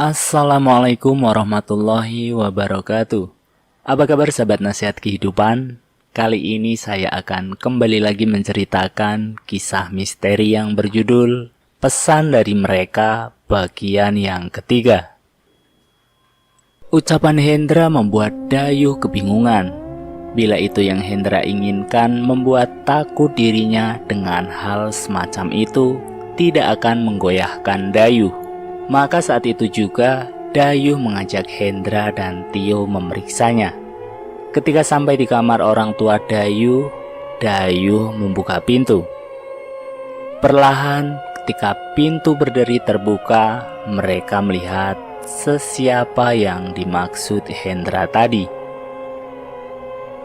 Assalamualaikum warahmatullahi wabarakatuh. Apa kabar sahabat nasihat kehidupan? Kali ini saya akan kembali lagi menceritakan kisah misteri yang berjudul Pesan dari Mereka bagian yang ketiga. Ucapan Hendra membuat Dayuh kebingungan. Bila itu yang Hendra inginkan membuat takut dirinya, dengan hal semacam itu tidak akan menggoyahkan Dayuh. Maka saat itu juga Dayuh mengajak Hendra dan Tio memeriksanya. Ketika sampai di kamar orang tua Dayuh membuka pintu. Perlahan ketika pintu berderi terbuka, mereka melihat sesiapa yang dimaksud Hendra tadi.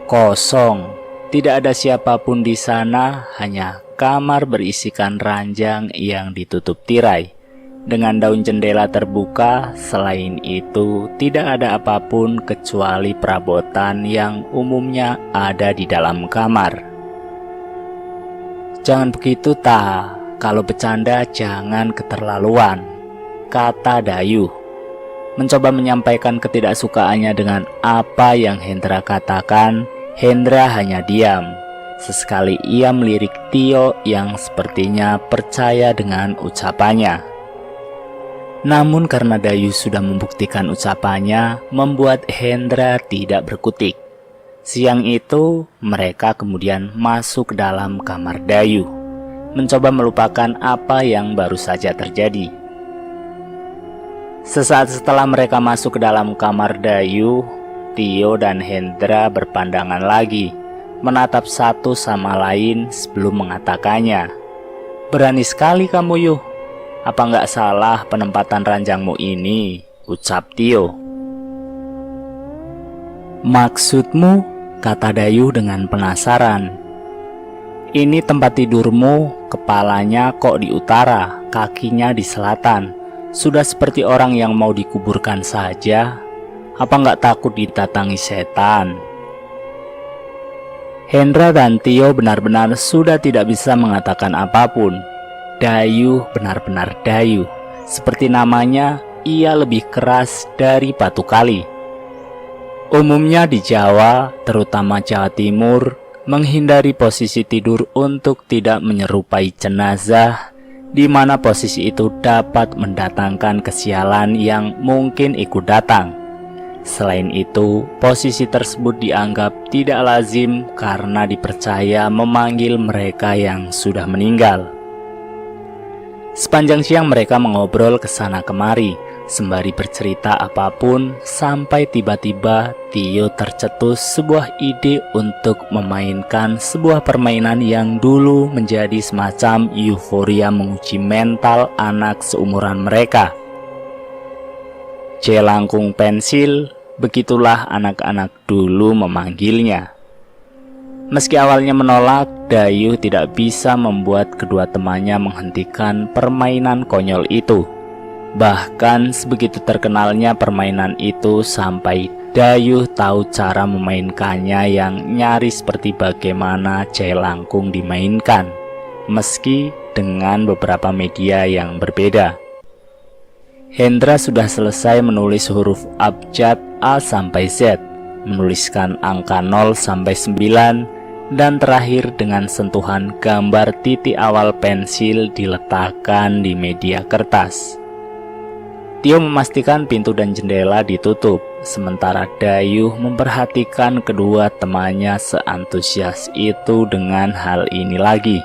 Kosong, tidak ada siapapun di sana, hanya kamar berisikan ranjang yang ditutup tirai. Dengan daun jendela terbuka, selain itu tidak ada apapun kecuali perabotan yang umumnya ada di dalam kamar. Jangan begitu ta, kalau bercanda jangan keterlaluan, kata Dayuh. Mencoba menyampaikan ketidaksukaannya dengan apa yang Hendra katakan, Hendra hanya diam. Sesekali ia melirik Tio yang sepertinya percaya dengan ucapannya. Namun karena Dayuh sudah membuktikan ucapannya, membuat Hendra tidak berkutik. Siang itu, mereka kemudian masuk ke dalam kamar Dayuh, mencoba melupakan apa yang baru saja terjadi. Sesaat setelah mereka masuk ke dalam kamar Dayuh, Tio dan Hendra berpandangan lagi, menatap satu sama lain sebelum mengatakannya. "Berani sekali kamu, Yuh. Apa nggak salah penempatan ranjangmu ini?" ucap Tio. "Maksudmu?" kata Dayuh dengan penasaran. "Ini tempat tidurmu, kepalanya kok di utara, kakinya di selatan. Sudah seperti orang yang mau dikuburkan saja. Apa nggak takut didatangi setan?" Hendra dan Tio benar-benar sudah tidak bisa mengatakan apapun. Dayuh benar-benar Dayuh. Seperti namanya, ia lebih keras dari batu kali. Umumnya di Jawa, terutama Jawa Timur, menghindari posisi tidur untuk tidak menyerupai jenazah, di mana posisi itu dapat mendatangkan kesialan yang mungkin ikut datang. Selain itu, posisi tersebut dianggap tidak lazim karena dipercaya memanggil mereka yang sudah meninggal. Sepanjang siang mereka mengobrol kesana kemari, sembari bercerita apapun, sampai tiba-tiba Tio tercetus sebuah ide untuk memainkan sebuah permainan yang dulu menjadi semacam euforia menguji mental anak seumuran mereka. Jelangkung pensil, begitulah anak-anak dulu memanggilnya. Meski awalnya menolak, Dayuh tidak bisa membuat kedua temannya menghentikan permainan konyol itu. Bahkan sebegitu terkenalnya permainan itu sampai Dayuh tahu cara memainkannya yang nyaris seperti bagaimana jelangkung dimainkan, meski dengan beberapa media yang berbeda. Hendra sudah selesai menulis huruf abjad A sampai Z, menuliskan angka 0 sampai 9, dan terakhir dengan sentuhan gambar titik awal pensil diletakkan di media kertas. Tio memastikan pintu dan jendela ditutup, sementara Dayuh memperhatikan kedua temannya seantusias itu dengan hal ini lagi.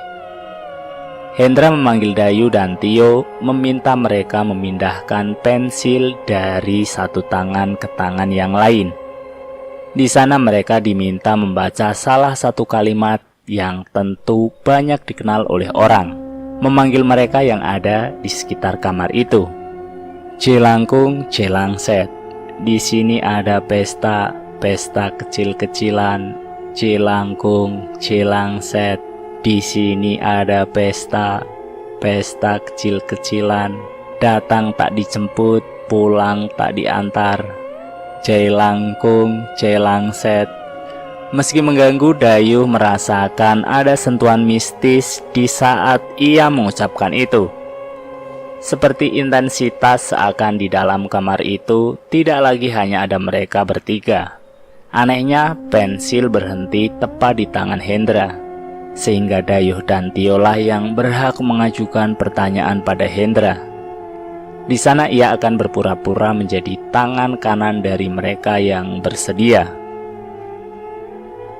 Hendra memanggil Dayuh dan Tio, meminta mereka memindahkan pensil dari satu tangan ke tangan yang lain. Di sana mereka diminta membaca salah satu kalimat yang tentu banyak dikenal oleh orang, memanggil mereka yang ada di sekitar kamar itu. "Jelangkung, jelangset. Di sini ada pesta kecil-kecilan. Jelangkung, jelangset. Di sini ada pesta kecil-kecilan. Datang tak dijemput, pulang tak diantar. Jelangkung, jelangset." Meski mengganggu, Dayuh merasakan ada sentuhan mistis di saat ia mengucapkan itu. Seperti intensitas seakan di dalam kamar itu tidak lagi hanya ada mereka bertiga. Anehnya, pensil berhenti tepat di tangan Hendra, sehingga Dayuh dan Tio lah yang berhak mengajukan pertanyaan pada Hendra. Di sana ia akan berpura-pura menjadi tangan kanan dari mereka yang bersedia.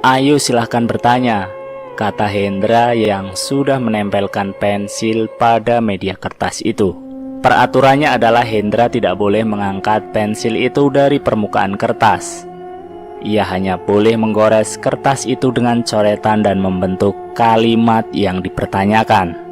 "Ayo silahkan bertanya," kata Hendra yang sudah menempelkan pensil pada media kertas itu. Peraturannya adalah Hendra tidak boleh mengangkat pensil itu dari permukaan kertas. Ia hanya boleh menggores kertas itu dengan coretan dan membentuk kalimat yang dipertanyakan.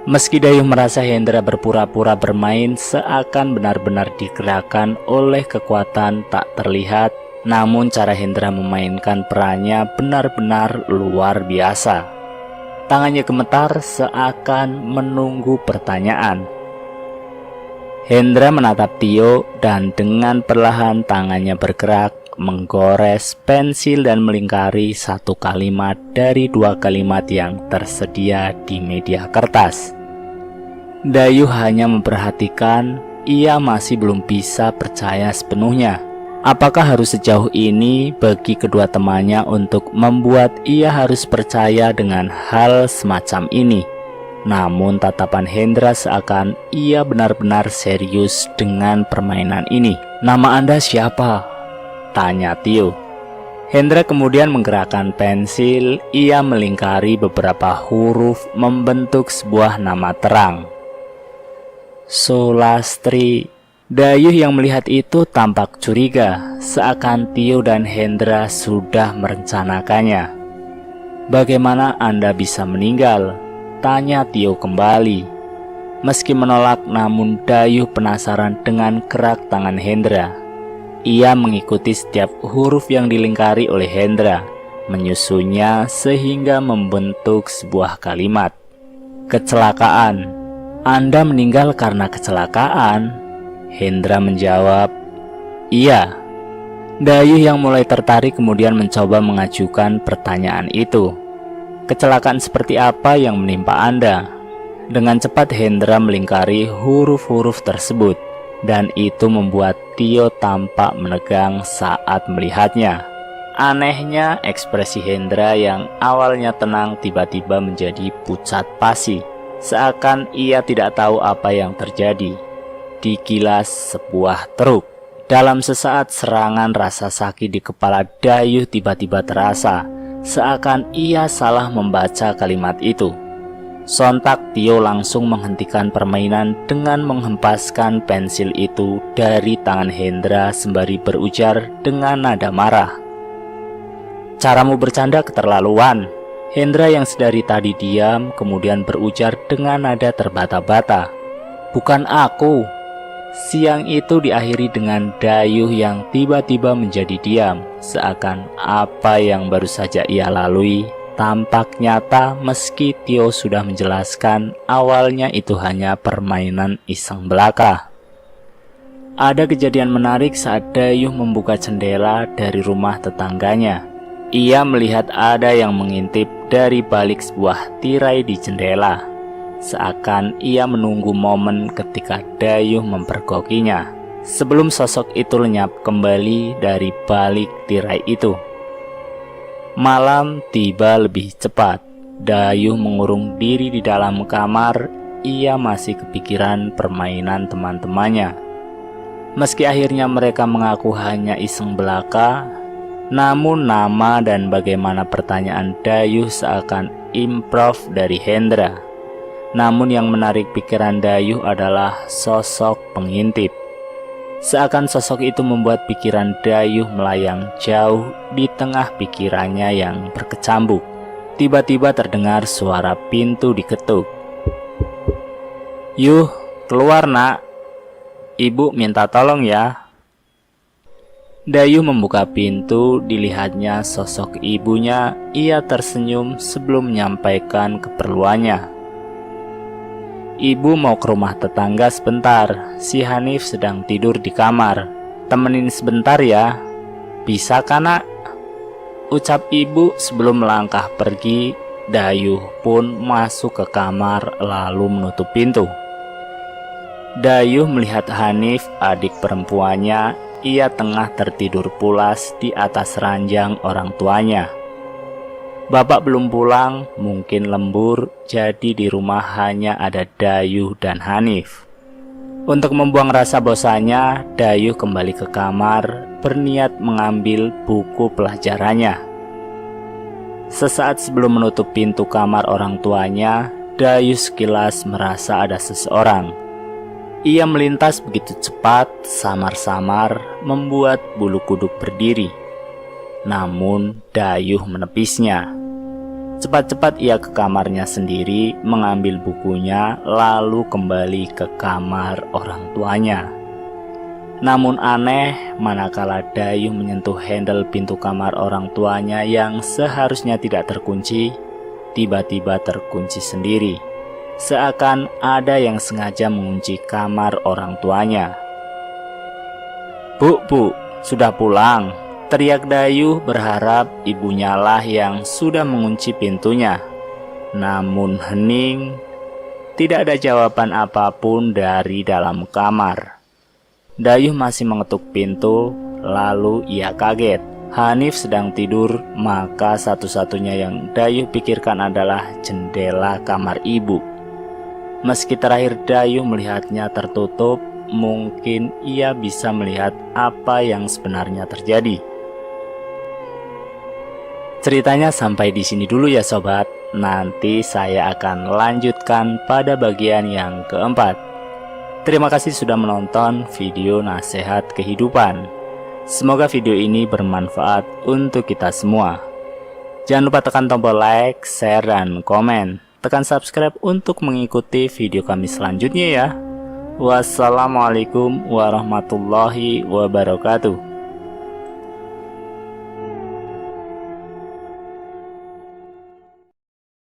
Meski Dayuh merasa Hendra berpura-pura bermain seakan benar-benar digerakkan oleh kekuatan tak terlihat, namun cara Hendra memainkan perannya benar-benar luar biasa. Tangannya gemetar seakan menunggu pertanyaan. Hendra menatap Tio dan dengan perlahan tangannya bergerak menggores pensil dan melingkari satu kalimat dari dua kalimat yang tersedia di media kertas. Dayuh hanya memperhatikan, ia masih belum bisa percaya sepenuhnya. Apakah harus sejauh ini bagi kedua temannya untuk membuat ia harus percaya dengan hal semacam ini? Namun tatapan Hendra seakan ia benar-benar serius dengan permainan ini. "Nama Anda siapa?" tanya Tio. Hendra kemudian menggerakkan pensil, ia melingkari beberapa huruf membentuk sebuah nama terang. "Sulastri." Dayuh yang melihat itu tampak curiga, seakan Tio dan Hendra sudah merencanakannya. "Bagaimana Anda bisa meninggal?" tanya Tio kembali. Meski menolak, namun Dayuh penasaran dengan gerak tangan Hendra. Ia mengikuti setiap huruf yang dilingkari oleh Hendra, menyusunnya sehingga membentuk sebuah kalimat. "Kecelakaan." "Anda meninggal karena kecelakaan?" Hendra menjawab, "Iya." Dayuh yang mulai tertarik kemudian mencoba mengajukan pertanyaan itu. "Kecelakaan seperti apa yang menimpa Anda?" Dengan cepat Hendra melingkari huruf-huruf tersebut, dan itu membuat Tio tampak menegang saat melihatnya. Anehnya, ekspresi Hendra yang awalnya tenang tiba-tiba menjadi pucat pasi, seakan ia tidak tahu apa yang terjadi. Digilas sebuah truk. Dalam sesaat serangan rasa sakit di kepala Dayuh tiba-tiba terasa, seakan ia salah membaca kalimat itu. Sontak Tio langsung menghentikan permainan dengan menghempaskan pensil itu dari tangan Hendra sembari berujar dengan nada marah, "Caramu bercanda keterlaluan." Hendra yang sedari tadi diam kemudian berujar dengan nada terbata-bata, "Bukan aku." Siang itu diakhiri dengan Dayuh yang tiba-tiba menjadi diam, seakan apa yang baru saja ia lalui tampak nyata meski Tio sudah menjelaskan awalnya itu hanya permainan iseng belaka. Ada kejadian menarik saat Dayuh membuka jendela dari rumah tetangganya. Ia melihat ada yang mengintip dari balik sebuah tirai di jendela, seakan ia menunggu momen ketika Dayuh mempergokinya. Sebelum sosok itu lenyap kembali dari balik tirai itu. Malam tiba lebih cepat. Dayuh mengurung diri di dalam kamar. Ia masih kepikiran permainan teman-temannya. Meski akhirnya mereka mengaku hanya iseng belaka, namun nama dan bagaimana pertanyaan Dayuh seakan improv dari Hendra. Namun yang menarik pikiran Dayuh adalah sosok pengintip. Seakan sosok itu membuat pikiran Dayuh melayang jauh di tengah pikirannya yang berkecambuk. Tiba-tiba terdengar suara pintu diketuk. "Yuh, keluar nak. Ibu minta tolong ya." Dayuh membuka pintu, dilihatnya sosok ibunya. Ia tersenyum sebelum menyampaikan keperluannya. "Ibu mau ke rumah tetangga sebentar. Si Hanif sedang tidur di kamar. Temenin sebentar ya. Bisa kan nak?" ucap ibu sebelum melangkah pergi. Dayuh pun masuk ke kamar lalu menutup pintu. Dayuh melihat Hanif, adik perempuannya, ia tengah tertidur pulas di atas ranjang orang tuanya. Bapak belum pulang, mungkin lembur, jadi di rumah hanya ada Dayuh dan Hanif. Untuk membuang rasa bosannya, Dayuh kembali ke kamar, berniat mengambil buku pelajarannya. Sesaat sebelum menutup pintu kamar orang tuanya, Dayuh sekilas merasa ada seseorang. Ia melintas begitu cepat, samar-samar, membuat bulu kuduk berdiri. Namun Dayuh menepisnya. Cepat-cepat ia ke kamarnya sendiri, mengambil bukunya, lalu kembali ke kamar orang tuanya. Namun aneh, manakala Dayuh menyentuh handle pintu kamar orang tuanya yang seharusnya tidak terkunci, tiba-tiba terkunci sendiri. Seakan ada yang sengaja mengunci kamar orang tuanya. Bu, sudah pulang," teriak Dayuh berharap ibunya lah yang sudah mengunci pintunya. Namun hening, tidak ada jawaban apapun dari dalam kamar. Dayuh masih mengetuk pintu, lalu ia kaget. Hanif sedang tidur, maka satu-satunya yang Dayuh pikirkan adalah jendela kamar ibu. Meski terakhir Dayuh melihatnya tertutup, mungkin ia bisa melihat apa yang sebenarnya terjadi. Ceritanya sampai di sini dulu ya sobat. Nanti saya akan lanjutkan pada bagian yang keempat. Terima kasih sudah menonton video nasihat kehidupan. Semoga video ini bermanfaat untuk kita semua. Jangan lupa tekan tombol like, share, dan komen. Tekan subscribe untuk mengikuti video kami selanjutnya ya. Wassalamualaikum warahmatullahi wabarakatuh.